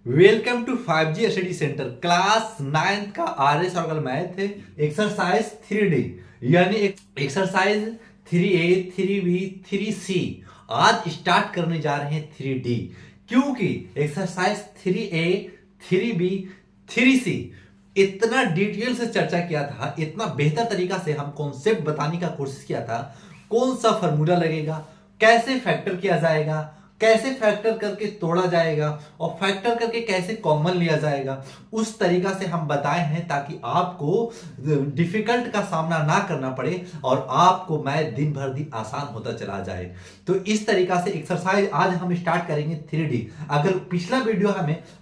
Welcome to 5G study centre class 9th का RS और math है। एक्सरसाइज 3D यानी एक्सरसाइज 3A 3B 3C आज स्टार्ट करने जा रहे हैं 3D, क्योंकि एक्सरसाइज 3A 3B 3C इतना डिटेल से चर्चा किया था, इतना बेहतर तरीका से हम कॉन्सेप्ट बताने का कोशिश किया था। कौन सा फॉर्मूला लगेगा, कैसे फैक्टर किया जाएगा, कैसे फैक्टर करके तोड़ा जाएगा और फैक्टर करके कैसे कॉमन लिया जाएगा, उस तरीका से हम बताए हैं ताकि आपको डिफिकल्ट का सामना ना करना पड़े और आपको मैथ दिन भर दिन आसान होता चला जाए। तो इस तरीका से एक्सरसाइज आज हम स्टार्ट करेंगे 3D। अगर पिछला वीडियो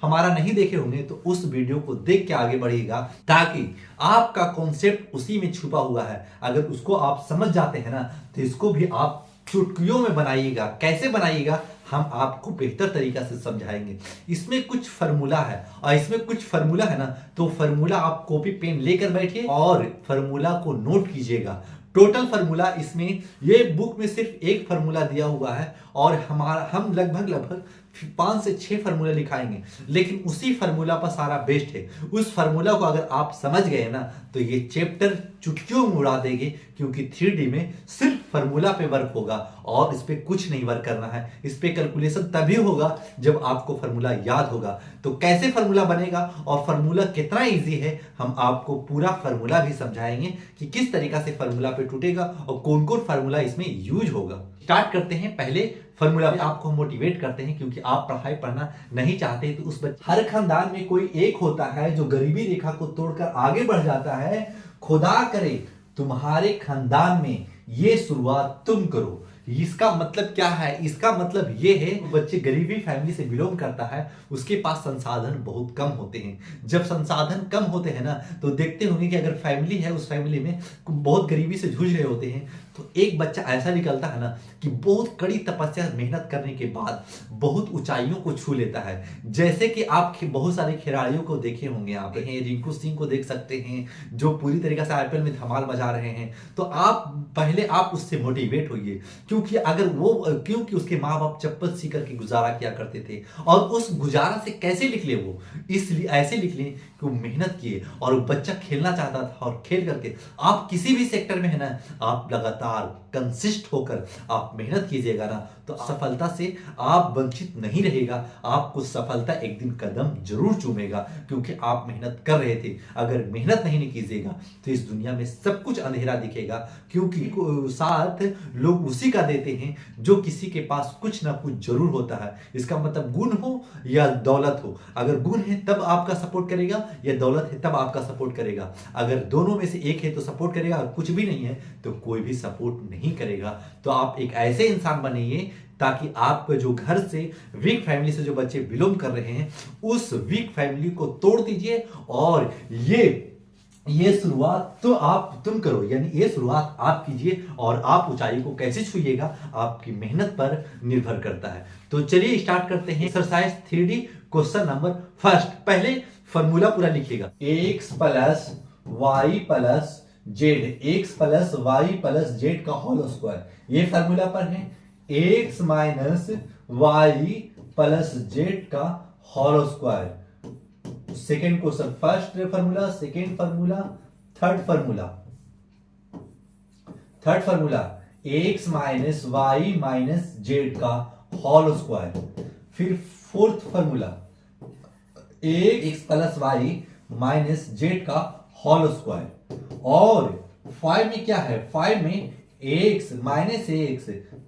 हमारा नहीं देखे होंगे तो उस वीडियो को देख के आगे बढ़िएगा, ताकि आपका कॉन्सेप्ट उसी में छुपा हुआ है। अगर उसको आप समझ जाते हैं ना तो इसको भी आप चुटकियों में बनाइएगा। कैसे बनाइएगा हम आपको बेहतर तरीका से समझाएंगे। इसमें कुछ फार्मूला है और इसमें कुछ फार्मूला है ना, तो फार्मूला आप कॉपी पेन लेकर बैठिए और फार्मूला को नोट कीजिएगा। टोटल फार्मूला इसमें ये बुक में सिर्फ एक फार्मूला दिया हुआ है और हम लगभग 5 से 6 फार्मूला लिखाएंगे, लेकिन उसी फार्मूला पर सारा बेस्ड है। उस फार्मूला को अगर आप समझ गए ना तो ये चैप्टर चुटकियों में उड़ा देंगे, क्योंकि 3D में सिर्फ फार्मूला पे वर्क होगा और इस पे कुछ नहीं वर्क करना है। इस पे कैलकुलेशन तभी होगा जब आपको फार्मूला याद होगा। तो कैसे फार्मूला बनेगा और फार्मूला कितना इजी है, हम आपको पूरा फार्मूला भी समझाएंगे कि किस तरीका से फार्मूला पे टूटेगा और कौन कौन फार्मूला इसमें यूज होगा। स्टार्ट करते हैं। पहले फार्मूला पे आपको मोटिवेट करते हैं, क्योंकि आप पढ़ाई पढ़ना नहीं चाहते तो उस बच्चे हर खानदान में कोई एक होता है जो गरीबी रेखा को तोड़कर आगे बढ़ जाता है। खुदा करे तुम्हारे खानदान में ये शुरुआत तुम करो। इसका मतलब क्या है? इसका मतलब ये है बच्चे गरीबी फैमिली से बिलोंग करता है, उसके पास संसाधन बहुत कम होते हैं। जब संसाधन कम होते हैं ना तो देखते होंगे कि अगर फैमिली है, उस फैमिली में बहुत गरीबी से जूझ रहे होते हैं, तो एक बच्चा ऐसा निकलता है ना कि बहुत कड़ी तपस्या मेहनत करने के बाद बहुत ऊंचाइयों को छू लेता है। जैसे कि आप बहुत सारे खिलाड़ियों को देखे होंगे, आप रिंकू सिंह को देख सकते हैं जो पूरी तरीके से IPL में धमाल मचा रहे हैं। तो आप पहले आप उससे मोटिवेट होइए, क्योंकि उसके माँ बाप चप्पल सी करके गुजारा किया करते थे, और उस गुजारा से कैसे निकले वो, इसलिए ऐसे निकले कि वो मेहनत किए और वो बच्चा खेलना चाहता था और खेल करके आप किसी भी सेक्टर में है ना, आप लगातार कंसिस्ट होकर आप मेहनत कीजिएगा ना तो सफलता से आप वंचित नहीं रहेगा। आपको सफलता एक दिन कदम जरूर चूमेगा, क्योंकि आप मेहनत कर रहे थे। अगर मेहनत नहीं कीजिएगा तो इस दुनिया में सब कुछ अंधेरा दिखेगा, क्योंकि साथ लोग उसी का देते हैं जो किसी के पास कुछ ना कुछ जरूर होता है। इसका मतलब गुण हो या दौलत हो, अगर गुण है तब आपका सपोर्ट करेगा या दौलत है तब आपका सपोर्ट करेगा। अगर दोनों में से एक है तो सपोर्ट करेगा, और कुछ भी नहीं है तो कोई भी सपोर्ट नहीं करेगा। तो आप एक ऐसे इंसान बनिए ताकि आपके जो घर से वीक फैमिली से जो बच्चे बिलोंग कर रहे हैं, उस वीक फैमिली को तोड़ दीजिए और ये शुरुआत तो तुम करो, यानी ये शुरुआत आप कीजिए और आप ऊंचाई को कैसे छूइएगा आपकी मेहनत पर निर्भर करता है। तो चलिए स्टार्ट करते हैं exercise 3D question number first. पहले फॉर्मूला पूरा लिखिएगा। x plus y plus z, x plus y plus z का होल स्क्वायर, ये फार्मूला पर है। X minus y plus z का whole square. Second question, first formula, second formula, third formula x minus y minus z का whole square. फिर fourth formula x plus y minus z का whole square. और 5 में क्या है? 5 में x minus x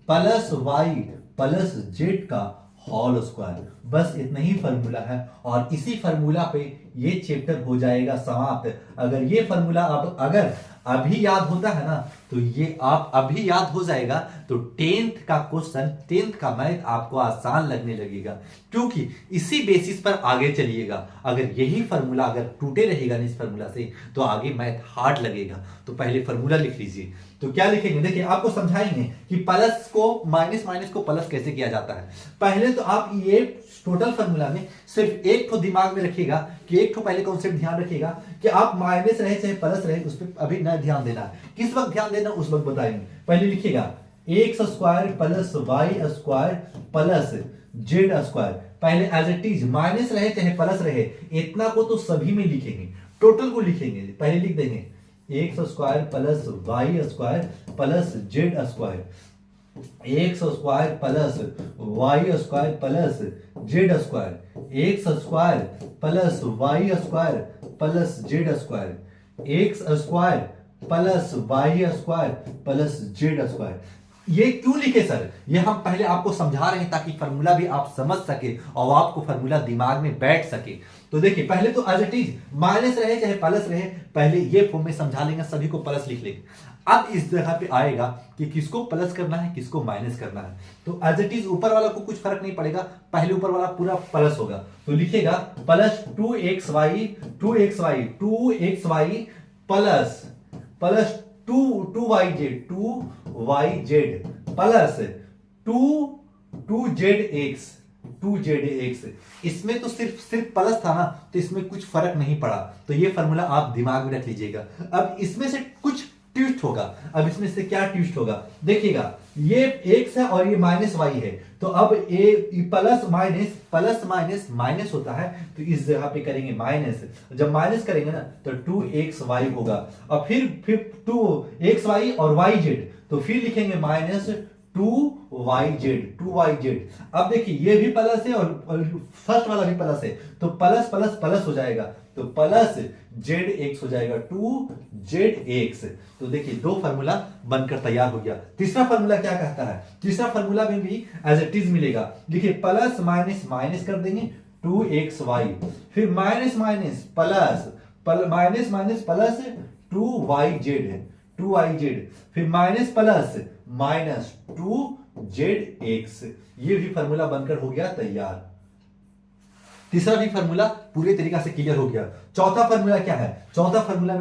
plus y plus z का whole square. बस इतना ही फार्मूला है और इसी फार्मूला पे ये चैप्टर हो जाएगा समाप्त। अगर ये फार्मूला अगर अभी याद होता है ना तो ये आप अभी याद हो जाएगा, तो 10th का क्वेश्चन, 10th का मैथ आपको आसान लगने लगेगा, क्योंकि इसी बेसिस पर आगे चलिएगा। अगर यही फार्मूला अगर टूटे रहेगा ना इस फार्मूला से तो आगे मैथ हार्ड लगेगा। तो पहले फार्मूला लिख लीजिए। तो क्या लिखेंगे? देखिए आपको समझाएंगे कि प्लस को माइनस को प्लस कैसे किया जाता है। पहले तो आप ये टोटल फार्मूला में सिर्फ एक तो दिमाग में रखिएगा कि एक तो पहले कॉन्सेप्ट ध्यान रखिएगा कि आप माइनस रहे चाहे प्लस रहे, उस पर अभी न ध्यान देना है। किस वक्त ध्यान देना उस वक्त बताएंगे। पहले लिखिएगा x square plus y square plus z square. पहले एज इट इज माइनस रहे चाहे प्लस रहे, इतना को तो सभी में लिखेंगे, टोटल को लिखेंगे। पहले लिख देंगे x square plus y square plus z square, x square plus y square plus z square, x square plus y square plus z square, x square plus y square plus z square. ये क्यों लिखे sir? ये हम पहले आपको समझा रहे हैं ताकि फार्मूला भी आप समझ सके और आपको फार्मूला दिमाग में बैठ सके। तो देखिए पहले तो एज इट इज माइनस रहे चाहे प्लस रहे, पहले ये फॉर्म में समझा लेंगे, सभी को प्लस लिख लेंगे। अब इस जगह पे आएगा कि किसको प्लस करना है किसको माइनस करना है, तो एज इट इज ऊपर वाला को कुछ फर्क नहीं पड़ेगा, पहले ऊपर वाला पूरा प्लस होगा, तो लिखेगा plus 2xy plus plus 2yz plus 2zx। इसमें तो सिर्फ प्लस था ना, तो इसमें कुछ फर्क नहीं पड़ा, तो ये फार्मूला आप दिमाग में रख लीजिएगा। अब इसमें से कुछ ट्विस्ट होगा, अब इसमें से क्या ट्विस्ट होगा देखिएगा, ये x है और ये माइनस y है, तो अब ये प्लस माइनस माइनस होता है, तो इस जगह पे करेंगे माइनस, जब माइनस करेंगे ना तो 2xy होगा, और फिर 2xy और yz, तो फिर लिखेंगे माइनस 2yz। अब देखिए ये भी प्लस है और फर्स्ट वाला भी प्लस है, तो प्लस प्लस प्लस हो जाएगा, तो प्लस zx हो जाएगा 2zx। तो देखिए दो फार्मूला बनकर तैयार हो गया। तीसरा फार्मूला क्या कहता है? तीसरा फार्मूला में भी एज इट इज मिलेगा, देखिए प्लस माइनस माइनस कर देंगे 2xy, फिर माइनस माइनस प्लस 2yz, फिर माइनस प्लस माइनस 2zx। ये भी फार्मूला बनकर हो गया तैयार। तीसरा भी फार्मूला पूरे तरीका से क्लियर हो गया। चौथा फार्मूला क्या है? चौथा फार्मूला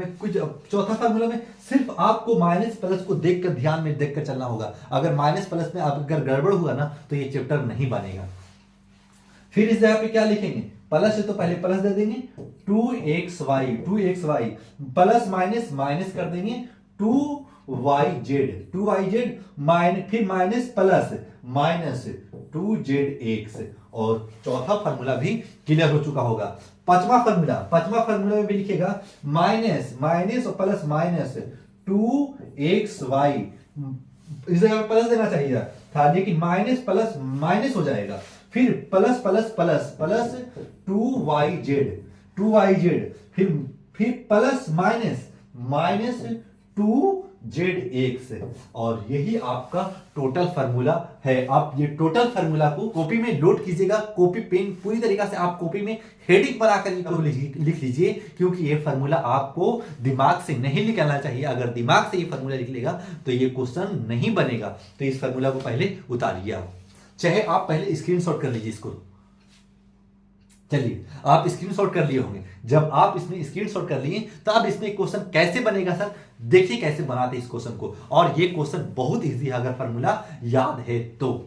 में सिर्फ आपको माइनस प्लस को देखकर ध्यान में देखकर चलना होगा, अगर माइनस प्लस में अगर गड़बड़ हुआ ना तो ये चैप्टर नहीं बनेगा। फिर इस जगह पे क्या लिखेंगे? प्लस है तो पहले प्लस दे देंगे 2xy प्लस माइनस माइनस कर देंगे 2yz फिर माइनस प्लस माइनस 2zx, और चौथा फार्मूला भी क्लियर हो चुका होगा। पांचवा फार्मूला में भी लिखेगा माइनस माइनस और प्लस माइनस 2xy, इस जगह प्लस देना चाहिए था लेकिन माइनस प्लस माइनस हो जाएगा, फिर plus plus plus plus 2yz, फिर प्लस माइनस माइनस 2zx, और यही आपका टोटल फार्मूला है। आप ये टोटल फार्मूला को कॉपी में नोट कीजिएगा, कॉपी पेन पूरी तरीके से आप कॉपी में हेडिंग बनाकर लिख लीजिए, क्योंकि ये फार्मूला आपको दिमाग से नहीं निकालना चाहिए। अगर दिमाग से ये फार्मूला लिख लेगा तो ये क्वेश्चन नहीं बनेगा, तो इस फार्मूला को पहले उतारिए आप, चाहे आप पहले स्क्रीनशॉट कर लीजिए इसको। चलिए आप स्क्रीनशॉट कर लिए होंगे, जब आप इसमें स्क्रीनशॉट कर लिए तो अब इसमें क्वेश्चन कैसे बनेगा सर, देखिए कैसे बनाते इस क्वेश्चन को। और ये क्वेश्चन बहुत इजी है अगर फार्मूला याद है तो।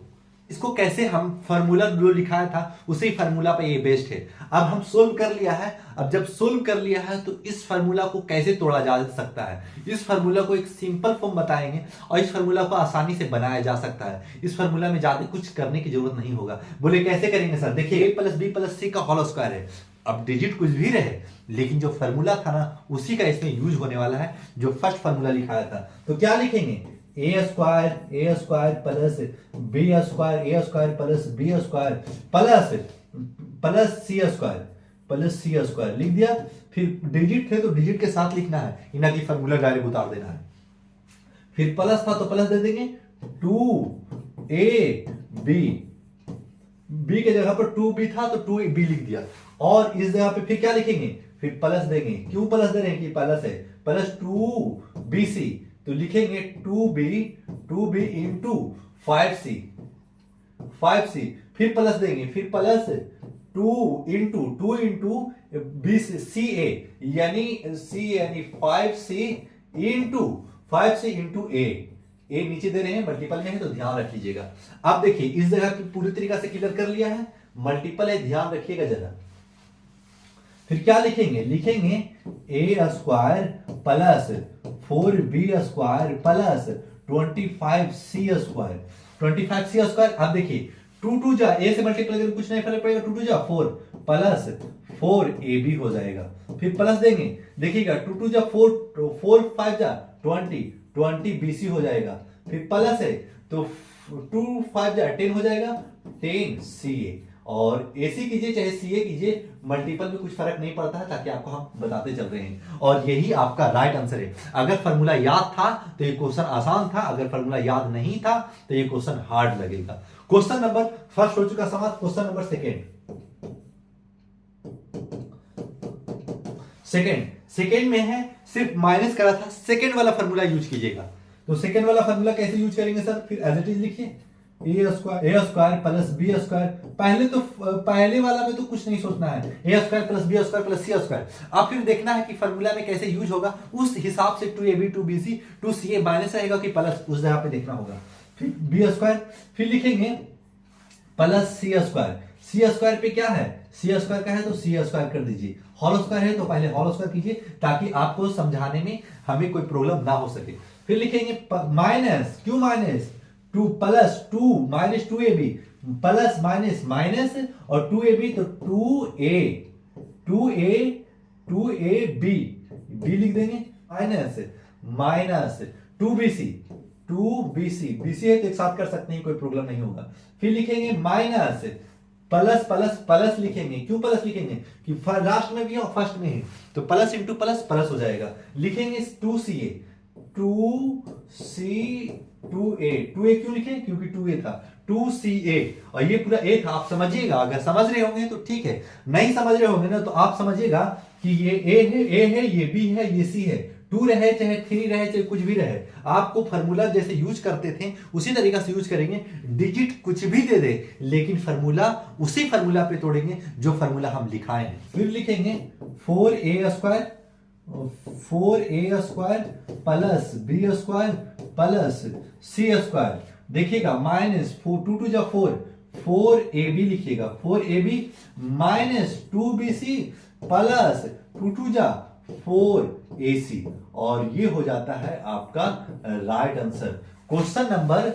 इसको कैसे हम फार्मूला जो लिखाया था उसी फार्मूला पे ये बेस्ड है। अब हम सोल्व कर लिया है, अब जब सोल्व कर लिया है तो इस फार्मूला को कैसे तोड़ा जा सकता है, इस फार्मूला को एक सिंपल फॉर्म बताएंगे और इस फार्मूला को आसानी से बनाया जा सकता है। इस फार्मूला में ज्यादा कुछ करने की जरूरत नहीं होगा। बोले कैसे करेंगे सर? देखिए a प्लस बी प्लस सी का होल स्क्वायर है, अब डिजिट कुछ भी रहे लेकिन जो फार्मूला था ना उसी का इसमें यूज होने वाला है, जो फर्स्ट फार्मूला लिखाया था। तो क्या लिखेंगे? A square plus b square plus b square plus c square लिख दिया। फिर डिजिट थे तो डिजिट के साथ लिखना है, इना की फार्मूला डायरेक्ट उतार देना है। फिर प्लस था तो प्लस दे देंगे 2ab, बी के जगह पर 2b था तो 2b लिख दिया, और इस जगह पे फिर क्या लिखेंगे? फिर प्लस देंगे। क्यों प्लस दे रहे हैं? कि प्लस है, प्लस 2bc, तो लिखेंगे 2b इंटू 5c, फिर प्लस देंगे, फिर प्लस 2 इंटू ca, यानी c यानी 5c इंटू a नीचे दे रहे हैं, मल्टीपल में है तो ध्यान रख लीजिएगा। अब देखिए इस जगह पे पूरी तरीके से क्लियर कर लिया है, मल्टीपल है ध्यान रखिएगा जरा। फिर क्या लिखेंगे? लिखेंगे a square plus 4b square plus 25c square. अब देखिए टू टू जा ए से मल्टीप्लाई करके कुछ नहीं फर्क पड़ेगा, टू टू जा 4 प्लस 4ab हो जाएगा। फिर प्लस देंगे, देखिएगा टू टू जा 4, 4 5 जा 20, 20bc हो जाएगा। फिर प्लस है तो 2 5 जा 10 हो जाएगा, 10ca। और एसी कीजिए चाहे सीए कीजिए, मल्टीपल में कुछ फर्क नहीं पड़ता है, ताकि आपको हम बताते चल रहे हैं। और यही आपका राइट आंसर है। अगर फॉर्मूला याद था तो ये क्वेश्चन आसान था, अगर फॉर्मूला याद नहीं था तो ये क्वेश्चन हार्ड लगेगा। क्वेश्चन नंबर फर्स्ट हो चुका समाप्त। क्वेश्चन नंबर सेकेंड में है, सिर्फ माइनस करा था, सेकेंड वाला फॉर्मूला यूज कीजिएगा। तो सेकेंड वाला फॉर्मूला कैसे यूज करेंगे सर? फिर एज इट इज लिखिए, a square plus b square. पहले वाला में तो कुछ नहीं सोचना है, a square plus b square plus c square. अब फिर देखना है कि फॉर्मूला में कैसे यूज होगा, उस हिसाब से 2ab 2bc 2ca माइनस रहेगा कि प्लस, उस जगह पे देखना होगा। फिर बी स्क्वायर, फिर लिखेंगे प्लस सी स्क्वायर। सी स्क्वायर पे क्या है, सी स्क्वायर का है तो सी स्क्वायर कर दीजिए, होल स्क्वायर है तो पहले होल स्क्वायर कीजिए, ताकि आपको समझाने में हमें कोई प्रॉब्लम ना हो सके। फिर लिखेंगे माइनस, क्यों minus, 2 plus 2 minus 2ab plus minus minus और 2ab तो 2ab b लिख देंगे, माइनस माइनस 2bc bc है तो एक साथ कर सकते हैं, कोई प्रॉब्लम नहीं होगा। फिर लिखेंगे माइनस प्लस प्लस प्लस लिखेंगे, क्यों प्लस लिखेंगे कि लास्ट में भी और फर्स्ट में ही, तो प्लस इंटू प्लस प्लस हो जाएगा। लिखेंगे 2ca 2a क्यों लिखे, क्योंकि 2a था, 2ca और ये पूरा a था। आप समझिएगा, अगर समझ रहे होंगे तो ठीक है, नहीं समझ रहे होंगे ना तो आप समझिएगा कि ये a है, ये b है, ये c है। 2 रहे चाहे 3 रहे चाहे कुछ भी रहे, आपको फॉर्मूला जैसे यूज करते थे उसी तरीका से यूज करेंगे। डिजिट कुछ भी दे दे, लेकिन फॉर्मूला उसी फॉर्मूला पे तोड़ेंगे जो फॉर्मूला हम लिखाए हैं। फिर लिखेंगे 4a square plus b square plus c square. देखिएगा माइनस 2 2 जा 4ab लिखिएगा, 4ab माइनस 2bc प्लस 2 2 जा 4ac, और ये हो जाता है आपका right answer. Question number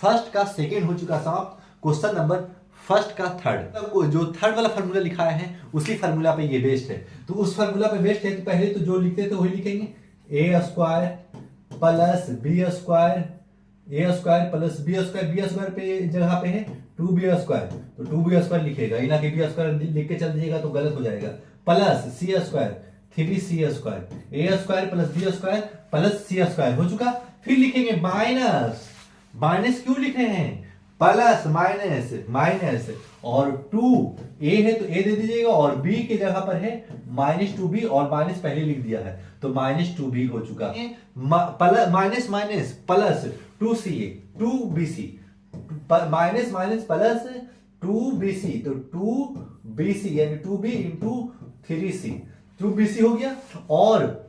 first का सेकेंड हो चुका समाप्त। क्वेश्चन नंबर फर्स्ट का थर्ड, जो थर्ड वाला फॉर्मूला लिखाया है उसी फॉर्मूला पे ये बेस्ड है, तो उस फॉर्मूला पे बेस्ड है तो पहले तो जो लिखते थे वही लिखेंगे, a square plus b square, a square plus b square पे जगह पे है 2b स्क्वायर, तो 2b स्क्वायर लिखेगा, ना कि बी स्क्वायर लिख के चल दीजिएगा तो गलत हो जाएगा। Plus c square 3c square, a square plus b square plus c square हो चुका। फिर लिखेंगे माइनस, माइनस क्यों लिखे हैं, प्लस माइनस माइनस, और 2a है तो a दे दीजिएगा, और b की जगह पर है माइनस 2b, और माइनस पहले लिख दिया है तो माइनस 2b हो चुका। Minus minus plus 2ca 2bc, minus minus plus 2bc, तो 2bc यानी 2b इंटू 3c, 2bc हो गया। और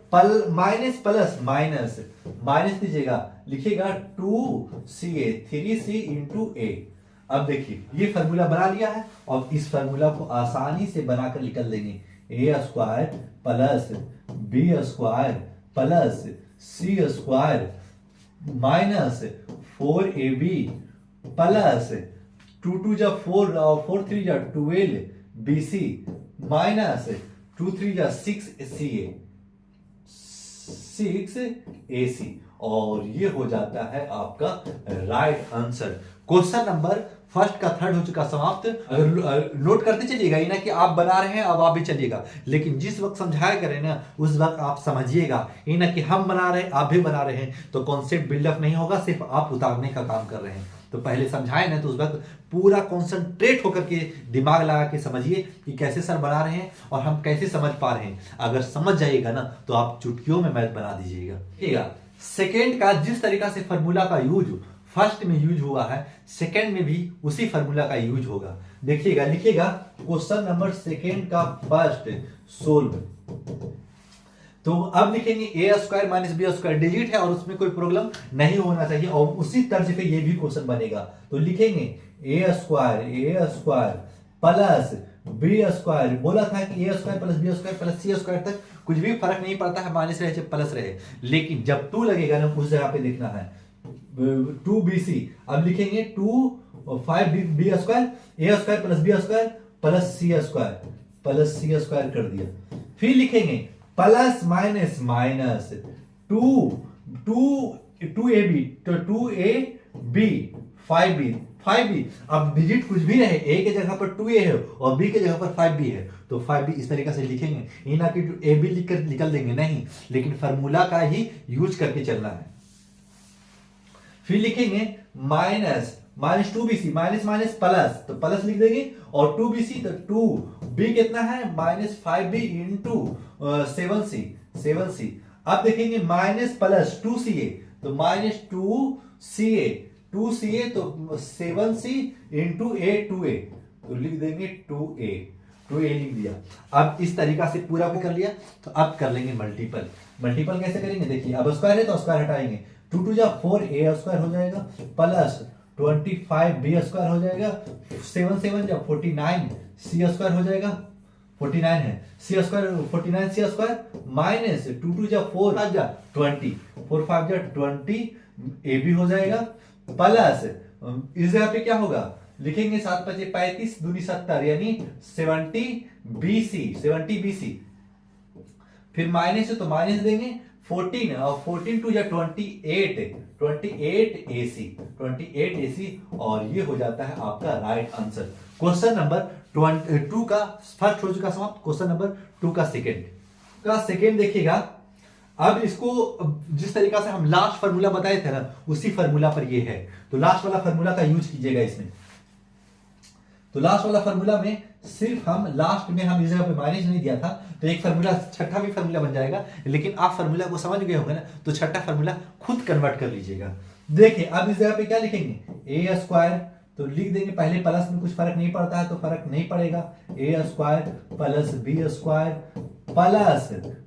माइनस प्लस माइनस माइनस दीजिएगा, लिखिएगा 2ca 3c इंटू a। अब देखिए ये फॉर्मूला बना लिया है, और इस फॉर्मूला को आसानी से बनाकर निकल देंगे, a square plus b square plus c square minus 4ab plus 2 2 जा 4 और 4 3 जा 12bc माइनस 2 3 जा 6ca 6ac, और ये हो जाता है आपका right answer. Question number first का थर्ड हो चुका समाप्त। अगर नोट करते चलिएगा, ये ना कि आप बना रहे हैं अब आप भी चलिएगा, लेकिन जिस वक्त समझाया करें ना उस वक्त आप समझिएगा, ये ना कि हम बना रहे हैं आप भी बना रहे हैं तो कॉन्सेप्ट बिल्डअप नहीं होगा, सिर्फ आप उतारने का काम कर रहे हैं। तो पहले समझाए ना तो उस वक्त पूरा कॉन्सेंट्रेट होकर के दिमाग लगा के समझिए कि कैसे सर बना रहे हैं और हम कैसे समझ पा रहे हैं। अगर समझ जाइएगा ना तो आप चुटकियों में मैथ बना दीजिएगा। ठीक है, सेकेंड का जिस तरीका से फॉर्मूला का यूज फर्स्ट में यूज हुआ है, सेकेंड में भी उसी फॉर्मूला का यूज होगा। देखिएगा, लिखिएगा क्वेश्चन नंबर सेकेंड का फर्स्ट सोल्व। तो अब लिखेंगे a square minus b square, digit है और उसमें कोई प्रॉब्लम नहीं होना चाहिए, और उसी तर्ज पे ये भी क्वेश्चन बनेगा। तो लिखेंगे a square plus b square, बोला था कि a square plus b square plus c square तक कुछ भी फर्क नहीं पड़ता है, माइनस रहे चाहे प्लस रहे, लेकिन जब 2 लगेगा ना उस जगह पे देखना है 2bc। अब लिखेंगे 2 5 b square a square plus b square plus c square कर दिया। फिर लिखेंगे plus minus minus two a b, तो 2ab 5b। अब डिजिट कुछ भी रहे, a के जगह पर 2a है और b के जगह पर 5b है, तो 5b इस तरीके से लिखेंगे। ये ना कि ab लिखकर निकल देंगे, नहीं, लेकिन फार्मूला का ही यूज करके चलना है। फिर लिखेंगे minus 2bc, minus minus plus, तो प्लस लिख देंगे, और 2bc तो 2b कितना है माइनस 5b इंटू 7c। अब देखेंगे माइनस प्लस 2ca, तो माइनस 2ca तो 7c इंटू a 2a, तो लिख देंगे 2a लिख दिया। अब इस तरीका से पूरा को कर लिया, तो अब कर लेंगे मल्टीपल कैसे करेंगे, देखिए अब स्क्वायर है तो स्क्वायर हटाएंगे, 2 2 जा 4a स्क्वायर हो जाएगा प्लस 25b स्क्वायर हो जाएगा, 7 7 जा 49c स्क्वायर हो जाएगा, 49 है c square 49c square minus 2 2 जा 4 5 जा 20 4 5 जा 20 ab हो जाएगा प्लस इस जगह पे क्या होगा, लिखेंगे 7 5 35 दूनी 70 यानी 70 bc। फिर माइनस है तो माइनस देंगे 14 और 14 टू या 28 ac, और ये हो जाता है आपका राइट आंसर। क्वेश्चन नंबर 2 का फर्स्ट हो चुका समाप्त। क्वेश्चन नंबर 2 का सेकेंड देखिएगा। अब इसको जिस तरीका से हम लास्ट फार्मूला बताए थे ना, उसी फार्मूला पर ये है, तो लास्ट वाला फार्मूला का यूज कीजिएगा इसमें। तो लास्ट वाला फार्मूला में सिर्फ हम लास्ट में हम इस जगह पे माइनस नहीं दिया था, तो एक फार्मूला छठा भी फार्मूला बन जाएगा, लेकिन आप फार्मूला को समझ गए होंगे ना, तो छठा फार्मूला खुद कन्वर्ट कर लीजिएगा। देखिए अब इस जगह पे क्या लिखेंगे, ए स्क्वायर, तो लिख देंगे, पहले प्लस में कुछ फर्क नहीं पड़ता है तो फर्क नहीं पड़ेगा, a square plus b square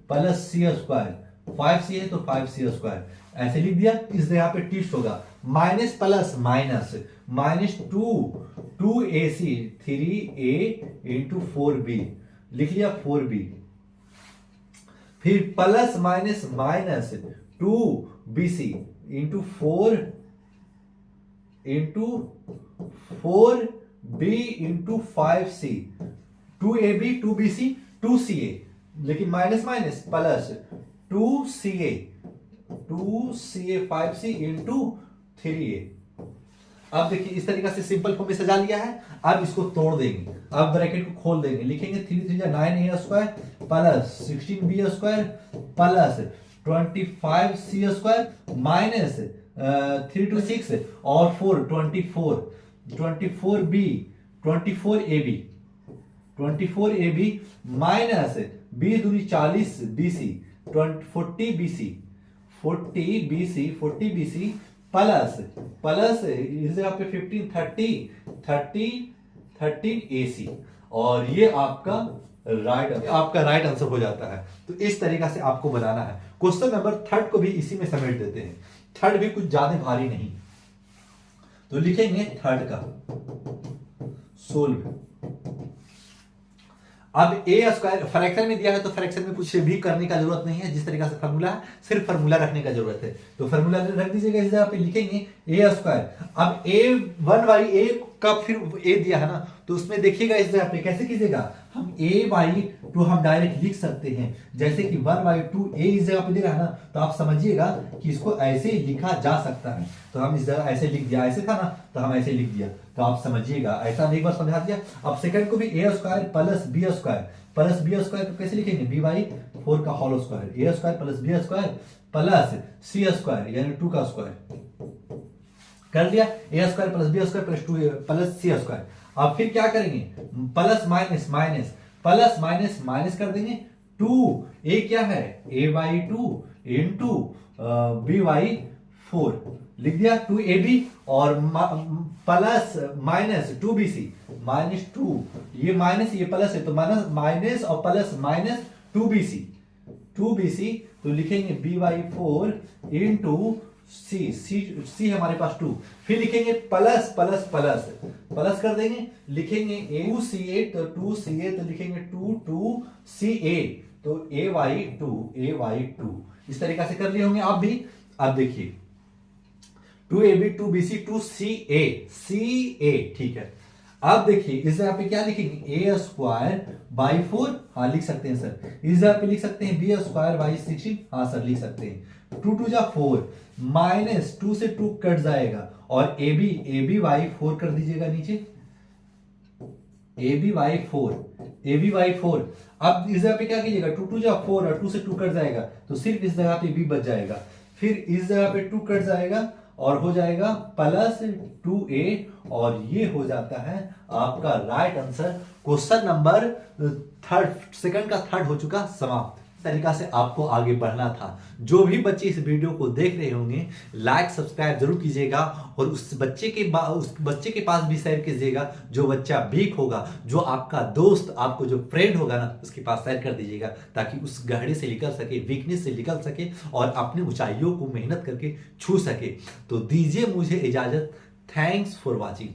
plus c square, 5c है तो 5c स्क्वायर, ऐसे लिख दिया। इस जगह पे ट्विस्ट होगा, minus plus minus 2ac 3a into 4b, लिख लिया 4b। फिर plus minus minus 2bc into 4b into 5c, 2ab 2bc 2ca, लेकिन minus minus plus 2ca 5c into 3a। अब देखिए इस तरीके से सिंपल फॉर्म में सजा लिया है। अब इसको तोड़ देंगे, अब ब्रैकेट को खोल देंगे, लिखेंगे 3 3 9a square plus 16b square plus 25c square minus 3 2 6 और 4 24ab माइनस 20 दूनी 40 bc 40 bc प्लस इस जगह पे 13 ac, और ये आपका राइट आंसर हो जाता है। तो इस तरीका से आपको बनाना है। क्वेश्चन नंबर 3 को भी इसी में समेट देते हैं। 3 भी कुछ ज्यादा भारी नहीं, तो लिखेंगे 3 का सोल्व। अब ए स्क्वायर फ्रैक्शन में दिया है, तो फ्रैक्शन में कुछ भी करने का जरूरत नहीं है, जिस तरीका से फार्मूला है सिर्फ फार्मूला रखने का जरूरत है, तो फार्मूला रख दीजिएगा। इस जगह पे लिखेंगे ए स्क्वायर। अब a1/a का फिर a दिया है ना, तो उसमें देखिएगा इस जगह पे कैसे कीजिएगा, हम a/2 हम डायरेक्ट लिख सकते हैं, जैसे कि 1/2 a इस जगह पे दे रहा है ना, तो आप समझिएगा कि इसको ऐसे लिखा जा सकता है। तो हम इस जगह ऐसे लिख दिया, ऐसे था ना तो हम ऐसे लिख दिया, तो आप समझिएगा, ऐसा एक बार समझा दिया। अब सेकंड को भी a square plus b square को कैसे लिखेंगे, b/4 का whole square, a square plus b square plus c square यानी 2 का स्क्वायर कर लिया, a square plus b square plus 2 plus c square. अब फिर क्या करेंगे, प्लस माइनस माइनस कर देंगे, 2a क्या है a/2 इंटू b/4 लिख दिया, 2ab और प्लस माइनस 2bc माइनस 2, ये माइनस ये प्लस है तो माइनस और प्लस माइनस 2bc तो लिखेंगे b/4 इंटू सी हमारे पास 2, फिर लिखेंगे प्लस कर देंगे, लिखेंगे 2ca तो 2ca तो लिखेंगे 2ca तो a/2 इस तरीका से कर लिए होंगे आप भी। अब देखिए 2ab 2bc 2ca, ca, ठीक है। अब देखिए इस जगह पे क्या लिखेंगे, ए स्क्वायर बाई 4, हाँ लिख सकते हैं सर। इस जगह पे लिख सकते हैं बी स्क्वायर बाई 16, हाँ सर लिख सकते हैं। 2 2 जा 4, माइनस 2 से 2 कट जाएगा, और ए बी बाई 4 कर दीजिएगा नीचे, a b by 4, a b by 4। अब इस जगह पे क्या कीजिएगा, 2 2 जा 4 और 2 से 2 कट जाएगा, तो सिर्फ इस जगह पे बी बच जाएगा। फिर इस जगह पे 2 कट जाएगा और हो जाएगा प्लस 2a, और ये हो जाता है आपका right answer. Question number third, second का थर्ड हो चुका समाप्त। तरीका से आपको आगे बढ़ना था। जो भी बच्चे इस वीडियो को देख रहे होंगे, लाइक सब्सक्राइब जरूर कीजिएगा, और उस बच्चे के पास भी शेयर कीजिएगा। जो बच्चा वीक होगा, जो आपका दोस्त, आपको जो फ्रेंड होगा ना, उसके पास शेयर कर दीजिएगा, ताकि उस गहरे से निकल सके, वीकनेस से निकल सके, और अपनी ऊंचाइयों को मेहनत करके छू सके। तो दीजिए मुझे इजाजत। Thanks for watching.